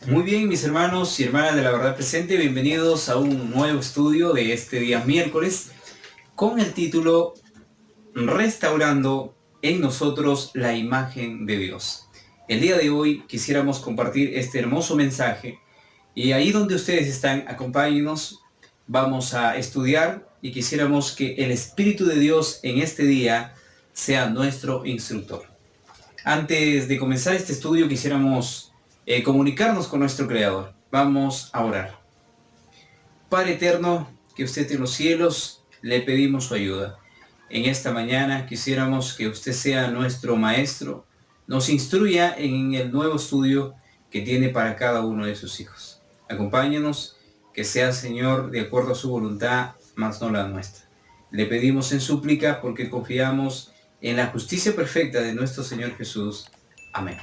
Muy bien, mis hermanos y hermanas de la verdad presente, bienvenidos a un nuevo estudio de este día miércoles con el título Restaurando en nosotros la imagen de Dios. El día de hoy quisiéramos compartir este hermoso mensaje y ahí donde ustedes están, acompáñenos, vamos a estudiar y quisiéramos que el Espíritu de Dios en este día sea nuestro instructor. Antes de comenzar este estudio quisiéramos comunicarnos con nuestro Creador. Vamos a orar. Padre eterno, que usted en los cielos, le pedimos su ayuda. En esta mañana quisiéramos que usted sea nuestro maestro, nos instruya en el nuevo estudio que tiene para cada uno de sus hijos. Acompáñenos, que sea Señor de acuerdo a su voluntad, mas no la nuestra. Le pedimos en súplica porque confiamos en la justicia perfecta de nuestro Señor Jesús. Amén.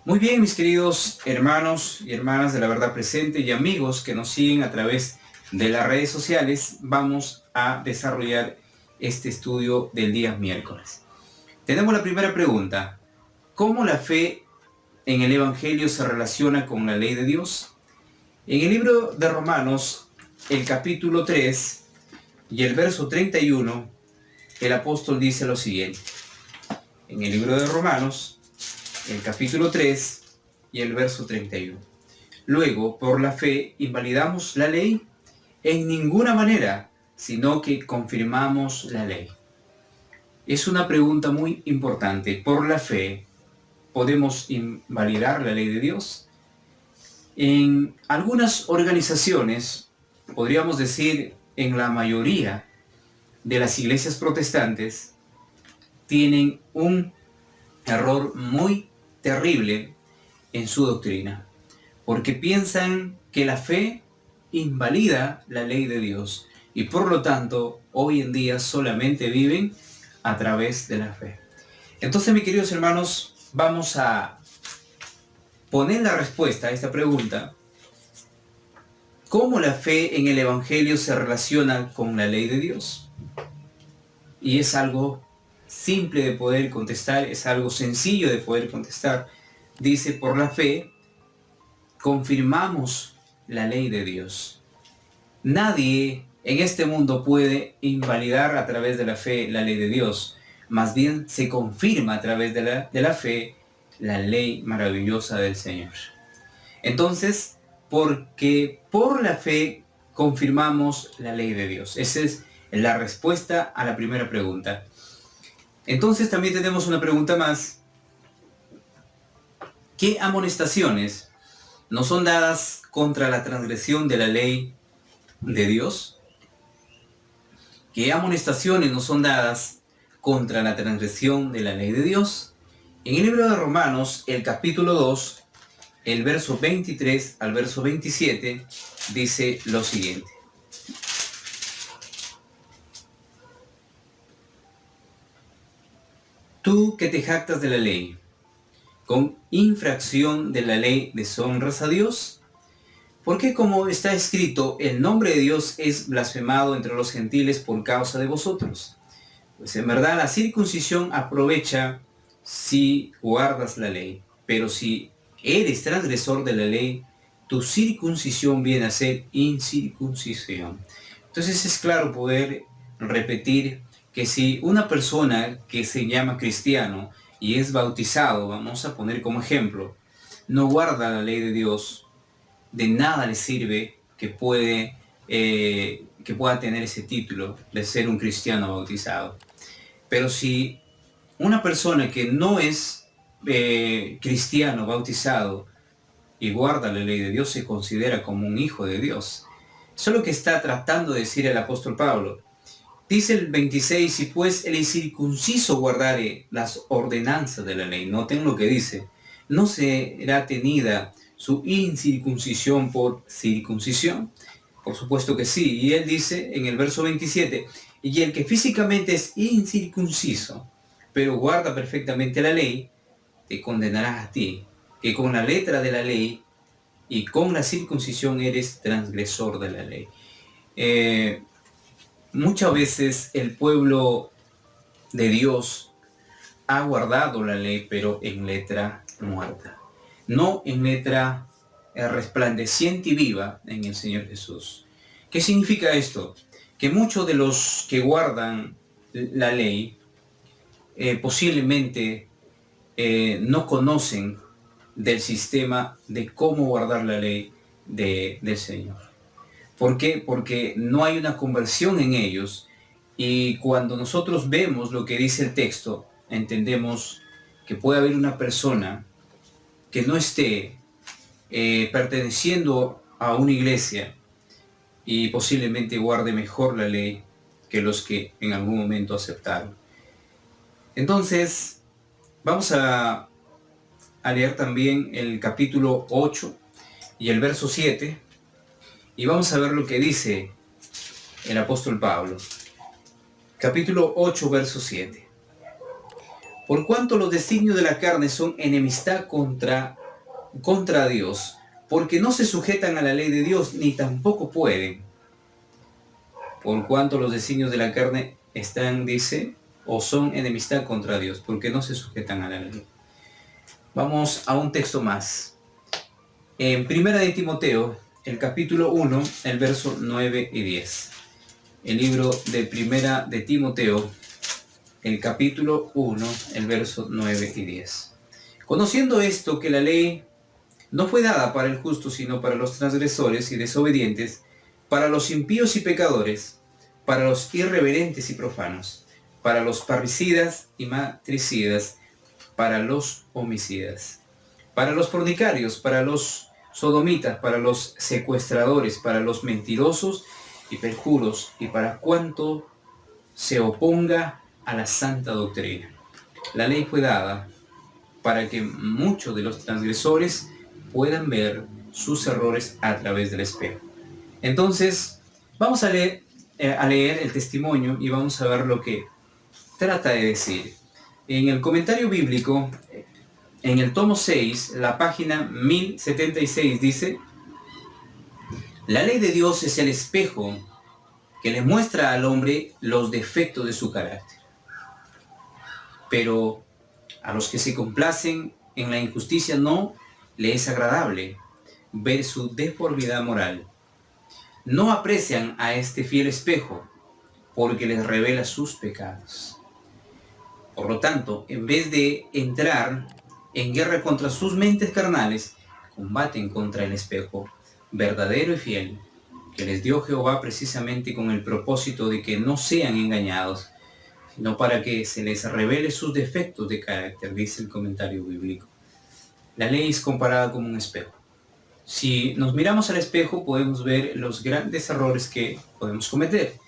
Muy bien, mis queridos hermanos y hermanas de la verdad presente y amigos que nos siguen a través de las redes sociales, vamos a desarrollar este estudio del día miércoles. Tenemos la primera pregunta: ¿cómo la fe en el Evangelio se relaciona con la ley de Dios? En el libro de Romanos, el capítulo 3 y el verso 31, el apóstol dice lo siguiente. En el libro de Romanos, el capítulo 3 y el verso 31. Luego, por la fe, ¿invalidamos la ley? En ninguna manera, sino que confirmamos la ley. Es una pregunta muy importante. ¿Por la fe podemos invalidar la ley de Dios? En algunas organizaciones, podríamos decir en la mayoría de las iglesias protestantes, tienen un error muy terrible en su doctrina, porque piensan que la fe invalida la ley de Dios y por lo tanto hoy en día solamente viven a través de la fe. Entonces, mis queridos hermanos, vamos a poner la respuesta a esta pregunta: ¿cómo la fe en el Evangelio se relaciona con la ley de Dios? Y es algo simple de poder contestar, es algo sencillo de poder contestar. Dice, por la fe confirmamos la ley de Dios. Nadie en este mundo puede invalidar a través de la fe la ley de Dios. Más bien se confirma a través de la fe la ley maravillosa del Señor. Entonces, porque por la fe confirmamos la ley de Dios. Esa es la respuesta a la primera pregunta. Entonces también tenemos una pregunta más. ¿Qué amonestaciones nos son dadas contra la transgresión de la ley de Dios? ¿Qué amonestaciones nos son dadas contra la transgresión de la ley de Dios? En el libro de Romanos, el capítulo 2, el verso 23 al verso 27, dice lo siguiente. Tú que te jactas de la ley, ¿con infracción de la ley deshonras a Dios? Porque como está escrito, el nombre de Dios es blasfemado entre los gentiles por causa de vosotros. Pues en verdad la circuncisión aprovecha si guardas la ley, pero si eres transgresor de la ley, tu circuncisión viene a ser incircuncisión. Entonces es claro poder repetir que si una persona que se llama cristiano y es bautizado, vamos a poner como ejemplo, no guarda la ley de Dios, de nada le sirve que pueda tener ese título de ser un cristiano bautizado. Pero si una persona que no es cristiano bautizado y guarda la ley de Dios, se considera como un hijo de Dios. Eso es lo que está tratando de decir el apóstol Pablo. Dice el 26, si pues el incircunciso guardare las ordenanzas de la ley, noten lo que dice, ¿no será tenida su incircuncisión por circuncisión? Por supuesto que sí. Y él dice en el verso 27, y el que físicamente es incircunciso, pero guarda perfectamente la ley, te condenarás a ti, que con la letra de la ley y con la circuncisión eres transgresor de la ley. Muchas veces el pueblo de Dios ha guardado la ley, pero en letra muerta. no en letra resplandeciente y viva en el Señor Jesús. ¿Qué significa esto? Que muchos de los que guardan la ley posiblemente no conocen del sistema de cómo guardar la ley del Señor. ¿Por qué? Porque no hay una conversión en ellos, y cuando nosotros vemos lo que dice el texto, entendemos que puede haber una persona que no esté perteneciendo a una iglesia y posiblemente guarde mejor la ley que los que en algún momento aceptaron. Entonces, vamos a leer también el capítulo 8 y el verso 7, y vamos a ver lo que dice el apóstol Pablo. Capítulo 8, verso 7. Por cuanto los designios de la carne son enemistad contra Dios, porque no se sujetan a la ley de Dios, ni tampoco pueden. Por cuanto los designios de la carne están, dice, o son enemistad contra Dios, porque no se sujetan a la ley. Vamos a un texto más. En Primera de Timoteo, el capítulo 1, el verso 9 y 10. El libro de Primera de Timoteo, el capítulo 1, el verso 9 y 10. Conociendo esto, que la ley no fue dada para el justo, sino para los transgresores y desobedientes, para los impíos y pecadores, para los irreverentes y profanos, para los parricidas y matricidas, para los homicidas, para los fornicarios, para los sodomitas, para los secuestradores, para los mentirosos y perjuros, y para cuanto se oponga a la santa doctrina. La ley fue dada para que muchos de los transgresores puedan ver sus errores a través del espejo. Entonces, vamos a leer el testimonio y vamos a ver lo que trata de decir. En el comentario bíblico, en el tomo 6, la página 1076 dice: la ley de Dios es el espejo que le muestra al hombre los defectos de su carácter. Pero a los que se complacen en la injusticia no le es agradable ver su deformidad moral. No aprecian a este fiel espejo porque les revela sus pecados. Por lo tanto, en vez de entrar en guerra contra sus mentes carnales, combaten contra el espejo verdadero y fiel que les dio Jehová precisamente con el propósito de que no sean engañados, sino para que se les revele sus defectos de carácter, dice el comentario bíblico. La ley es comparada como un espejo. Si nos miramos al espejo podemos ver los grandes errores que podemos cometer,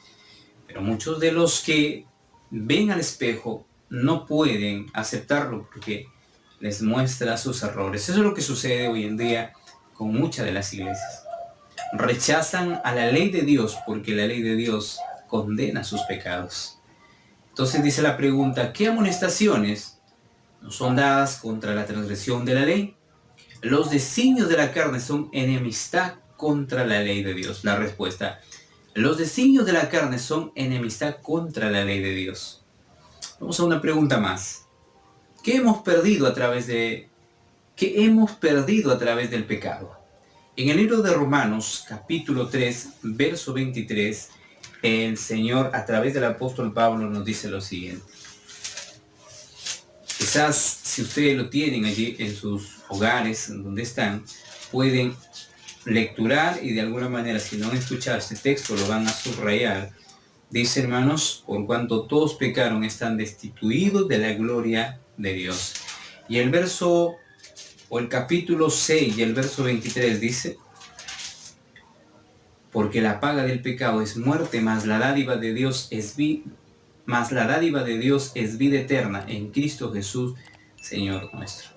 pero muchos de los que ven al espejo no pueden aceptarlo porque les muestra sus errores. Eso es lo que sucede hoy en día con muchas de las iglesias. Rechazan a la ley de Dios porque la ley de Dios condena sus pecados. Entonces dice la pregunta: ¿qué amonestaciones nos son dadas contra la transgresión de la ley? Los designios de la carne son enemistad contra la ley de Dios. La respuesta: los designios de la carne son enemistad contra la ley de Dios. Vamos a una pregunta más. ¿Qué hemos perdido a través del pecado? En el libro de Romanos, capítulo 3, verso 23, el Señor, a través del apóstol Pablo, nos dice lo siguiente. Quizás, si ustedes lo tienen allí en sus hogares, en donde están, pueden lecturar y de alguna manera, si no han escuchado este texto, lo van a subrayar. Dice, hermanos, por cuanto todos pecaron, están destituidos de la gloria de Dios. Y el verso, o el capítulo 6 y el verso 23 dice: porque la paga del pecado es muerte, mas la dádiva de Dios es vida eterna en Cristo Jesús, Señor nuestro.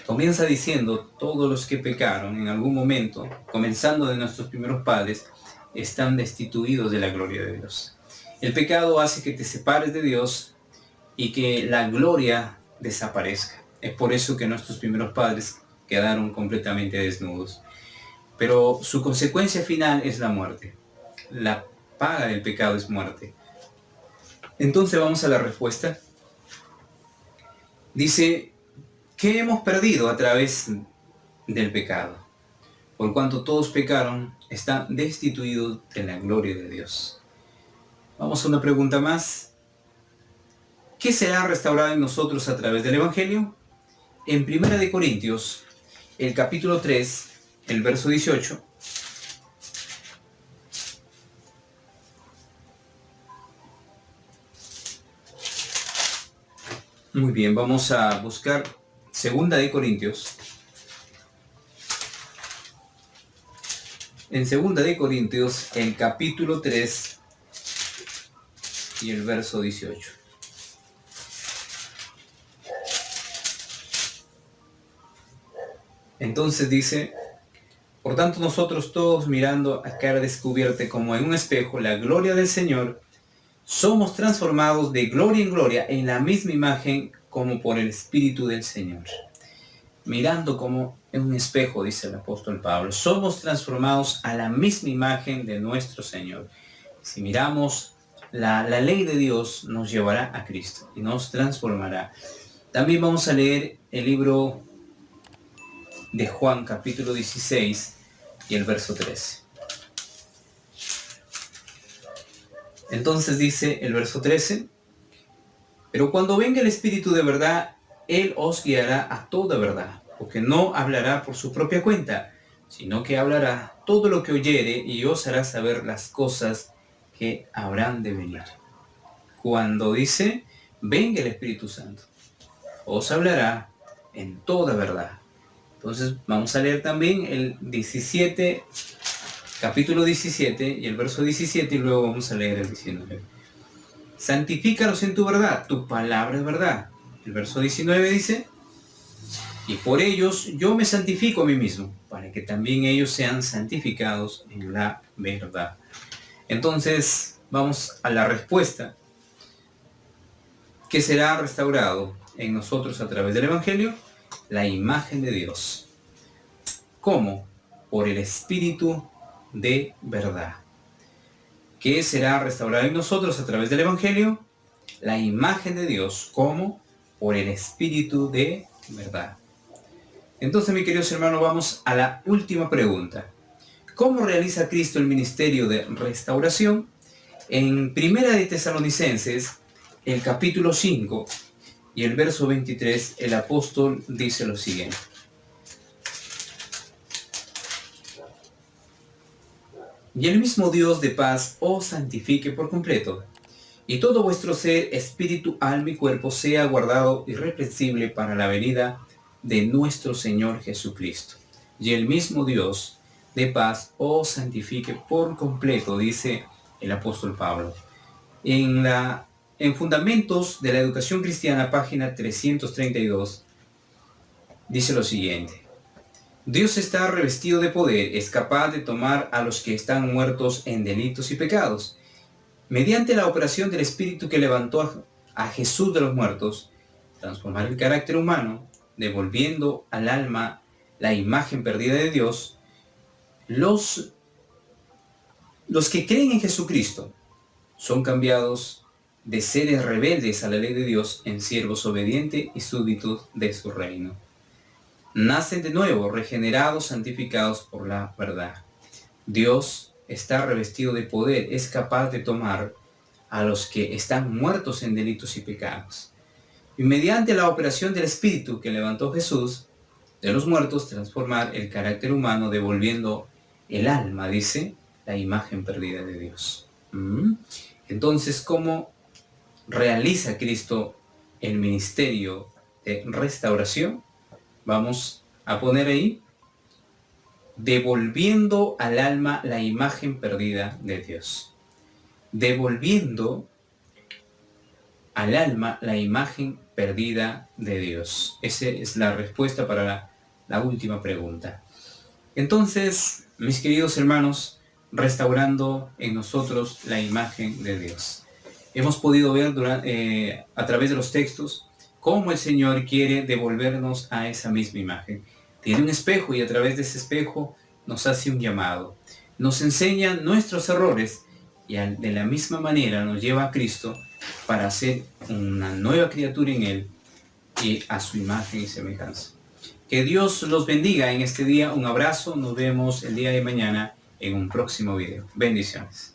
Comienza diciendo: todos los que pecaron en algún momento, comenzando de nuestros primeros padres, están destituidos de la gloria de Dios. El pecado hace que te separes de Dios y que la gloria desaparezca. Es por eso que nuestros primeros padres quedaron completamente desnudos. Pero su consecuencia final es la muerte. La paga del pecado es muerte. Entonces vamos a la respuesta. Dice: ¿Qué hemos perdido a través del pecado? Por cuanto todos pecaron, están destituidos de la gloria de Dios. Vamos a una pregunta más. ¿Qué será restaurado en nosotros a través del Evangelio? En 1 Corintios, el capítulo 3, el verso 18. Muy bien, vamos a buscar 2 Corintios. En 2 Corintios, el capítulo 3 y el verso 18. Entonces dice: por tanto nosotros todos, mirando a cara descubierta como en un espejo la gloria del Señor, somos transformados de gloria en gloria en la misma imagen como por el Espíritu del Señor. Mirando como en un espejo, dice el apóstol Pablo, somos transformados a la misma imagen de nuestro Señor. Si miramos, la ley de Dios nos llevará a Cristo y nos transformará. También vamos a leer el libro de Juan, capítulo 16 y el verso 13. Entonces dice el verso 13: pero cuando venga el Espíritu de verdad, Él os guiará a toda verdad, porque no hablará por su propia cuenta, sino que hablará todo lo que oyere y os hará saber las cosas que habrán de venir. Cuando dice, venga el Espíritu Santo, os hablará en toda verdad. Entonces vamos a leer también el 17, capítulo 17 y el verso 17, y luego vamos a leer el 19. Santifícalos en tu verdad, tu palabra es verdad. El verso 19 dice: y por ellos yo me santifico a mí mismo, para que también ellos sean santificados en la verdad. Entonces vamos a la respuesta. ¿Qué será restaurado en nosotros a través del Evangelio? La imagen de Dios. ¿Cómo? Por el Espíritu de verdad. ¿Qué será restaurado en nosotros a través del Evangelio? La imagen de Dios. ¿Cómo? Por el Espíritu de verdad. Entonces, mis queridos hermanos, vamos a la última pregunta. ¿Cómo realiza Cristo el ministerio de restauración? En 1 de Tesalonicenses, el capítulo 5 y el verso 23, el apóstol dice lo siguiente: y el mismo Dios de paz os santifique por completo, y todo vuestro ser, espíritu, alma y cuerpo sea guardado irreprensible para la venida de nuestro Señor Jesucristo. Y el mismo Dios de paz os santifique por completo, dice el apóstol Pablo. En Fundamentos de la Educación Cristiana, página 332, dice lo siguiente: Dios está revestido de poder, es capaz de tomar a los que están muertos en delitos y pecados. Mediante la operación del Espíritu que levantó a Jesús de los muertos, transformar el carácter humano, devolviendo al alma la imagen perdida de Dios. Los que creen en Jesucristo son cambiados de seres rebeldes a la ley de Dios en siervos obedientes y súbditos de su reino. Nacen de nuevo, regenerados, santificados por la verdad. Dios está revestido de poder, es capaz de tomar a los que están muertos en delitos y pecados. Y mediante la operación del Espíritu que levantó Jesús de los muertos, transformar el carácter humano, devolviendo el alma, dice, la imagen perdida de Dios. Entonces, ¿cómo realiza Cristo el ministerio de restauración? Vamos a poner ahí: devolviendo al alma la imagen perdida de Dios. Devolviendo al alma la imagen perdida de Dios. Esa es la respuesta para la última pregunta. Entonces, mis queridos hermanos, restaurando en nosotros la imagen de Dios. Hemos podido ver a través de los textos cómo el Señor quiere devolvernos a esa misma imagen. Tiene un espejo y a través de ese espejo nos hace un llamado. Nos enseña nuestros errores y de la misma manera nos lleva a Cristo para ser una nueva criatura en Él, y a su imagen y semejanza. Que Dios los bendiga en este día. Un abrazo. Nos vemos el día de mañana en un próximo video. Bendiciones.